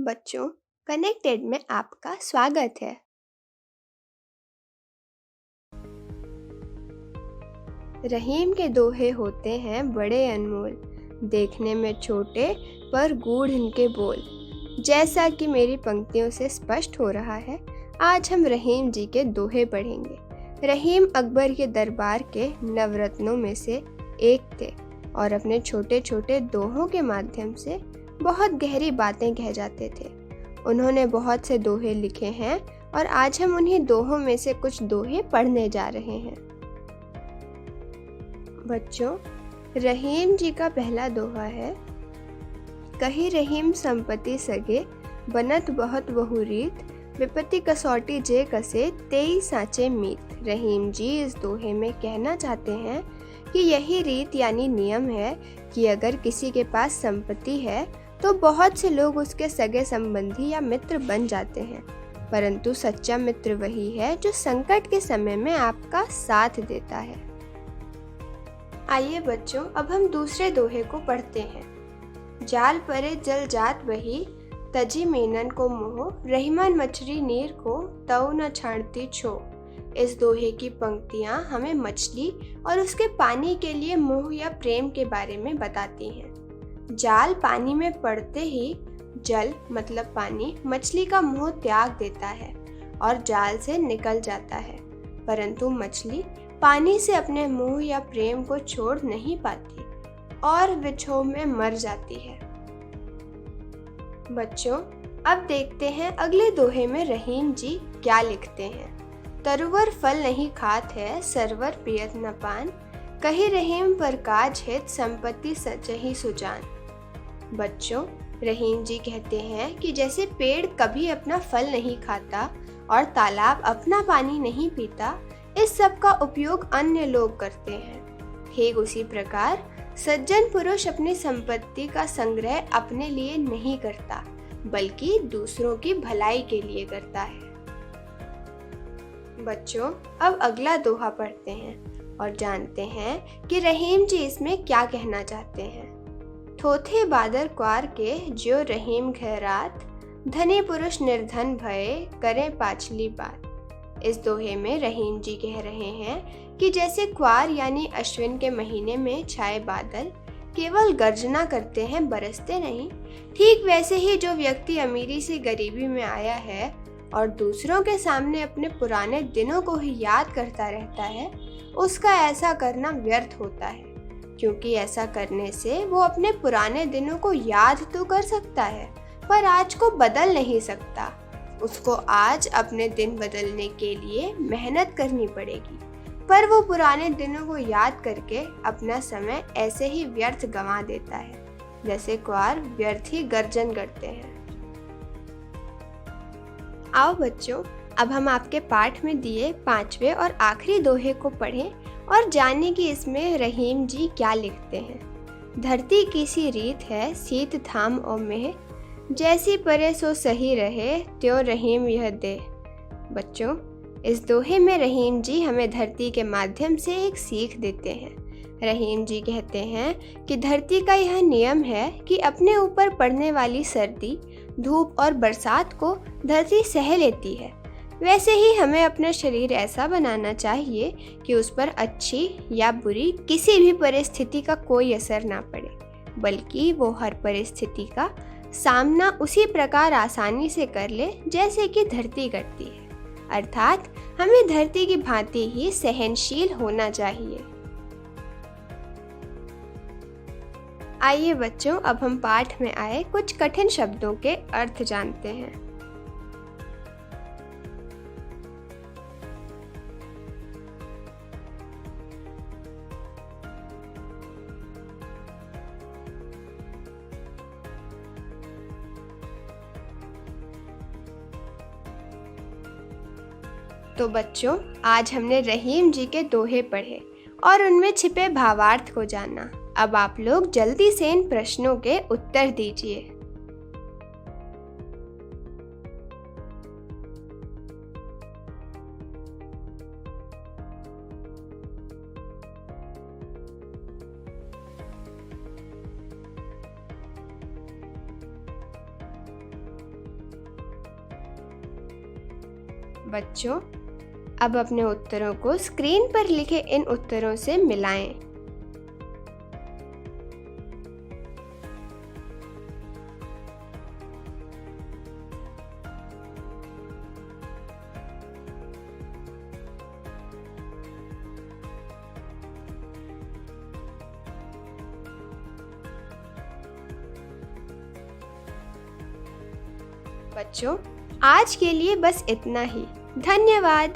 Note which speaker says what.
Speaker 1: बच्चों, कनेक्टेड में आपका स्वागत है। रहीम के दोहे होते हैं बड़े अनमोल, देखने में छोटे पर गूढ़ इनके बोल। जैसा कि मेरी पंक्तियों से स्पष्ट हो रहा है, आज हम रहीम जी के दोहे पढ़ेंगे। रहीम अकबर के दरबार के नवरत्नों में से एक थे और अपने छोटे छोटे दोहों के माध्यम से बहुत गहरी बातें कह जाते थे। उन्होंने बहुत से दोहे लिखे हैं और आज हम उन्हीं दोहों में से कुछ दोहे पढ़ने जा रहे हैं। बच्चों, रहीम जी का पहला दोहा है। कही रहीम संपत्ति सगे, बनत बहुत बहुरीत, विपत्ति कसौटी जे कसे, तेई साँचे मीत। रहीम जी इस दोहे में कहना चाहते हैं कि यही रीत यानी नियम है कि अगर किसी के पास संपत्ति है तो बहुत से लोग उसके सगे संबंधी या मित्र बन जाते हैं, परंतु सच्चा मित्र वही है जो संकट के समय में आपका साथ देता है। आइए बच्चों, अब हम दूसरे दोहे को पढ़ते हैं। जाल परे जल जात वही, तजी मेनन को मोह, रहीमन मछली नीर को, तऊ न छाड़ती छो। इस दोहे की पंक्तियां हमें मछली और उसके पानी के लिए मोह या प्रेम के बारे में बताती हैं। जाल पानी में पड़ते ही जल मतलब पानी मछली का मोह त्याग देता है और जाल से निकल जाता है, परंतु मछली पानी से अपने मोह या प्रेम को छोड़ नहीं पाती और विछोह में मर जाती है। बच्चों, अब देखते हैं अगले दोहे में रहीम जी क्या लिखते हैं। तरुवर फल नहीं खात है, सरवर पियत न पान, कही रहीम पर काज हित, संपत्ति सचही सुजान। बच्चों, रहीम जी कहते हैं कि जैसे पेड़ कभी अपना फल नहीं खाता और तालाब अपना पानी नहीं पीता, इस सब का उपयोग अन्य लोग करते हैं, ठीक उसी प्रकार सज्जन पुरुष अपनी संपत्ति का संग्रह अपने लिए नहीं करता, बल्कि दूसरों की भलाई के लिए करता है। बच्चों, अब अगला दोहा पढ़ते हैं और जानते हैं कि रहीम जी इसमें क्या कहना चाहते हैं। थोथे बादर क्वार के ज्यो रहीम खैरात, धनी पुरुष निर्धन भये, करें पाछली बात। इस दोहे में रहीम जी कह रहे हैं कि जैसे क्वार यानी अश्विन के महीने में छाए बादल केवल गर्जना करते हैं, बरसते नहीं, ठीक वैसे ही जो व्यक्ति अमीरी से गरीबी में आया है और दूसरों के सामने अपने पुराने दिनों को ही याद करता रहता है, उसका ऐसा करना व्यर्थ होता है, क्योंकि ऐसा करने से वो अपने पुराने दिनों को याद तो कर सकता है पर आज को बदल नहीं सकता। उसको आज अपने दिन बदलने के लिए मेहनत करनी पड़ेगी, पर वो पुराने दिनों को याद करके अपना समय ऐसे ही व्यर्थ गंवा देता है, जैसे क्वार व्यर्थ ही गर्जन करते हैं। आओ बच्चों, अब हम आपके पाठ में दिए पांचवें और आखिरी दोहे को पढ़ें और जानें कि इसमें रहीम जी क्या लिखते हैं। धरती की सी रीत है, सीत थाम और मेह, जैसी परे सो सही रहे, त्यों रहीम यह दे। बच्चों, इस दोहे में रहीम जी हमें धरती के माध्यम से एक सीख देते हैं। रहीम जी कहते हैं कि धरती का यह नियम है कि अपने ऊपर पड़ने वाली सर्दी, धूप और बरसात को धरती सह लेती है। वैसे ही हमें अपना शरीर ऐसा बनाना चाहिए कि उस पर अच्छी या बुरी किसी भी परिस्थिति का कोई असर ना पड़े, बल्कि वो हर परिस्थिति का सामना उसी प्रकार आसानी से कर ले जैसे कि धरती करती है। अर्थात हमें धरती की भांति ही सहनशील होना चाहिए। आइए बच्चों, अब हम पाठ में आए कुछ कठिन शब्दों के अर्थ जानते हैं। तो बच्चों, आज हमने रहीम जी के दोहे पढ़े और उनमें छिपे भावार्थ को जाना। अब आप लोग जल्दी से इन प्रश्नों के उत्तर दीजिए। बच्चों, अब अपने उत्तरों को स्क्रीन पर लिखे इन उत्तरों से मिलाएं। बच्चों, आज के लिए बस इतना ही। धन्यवाद।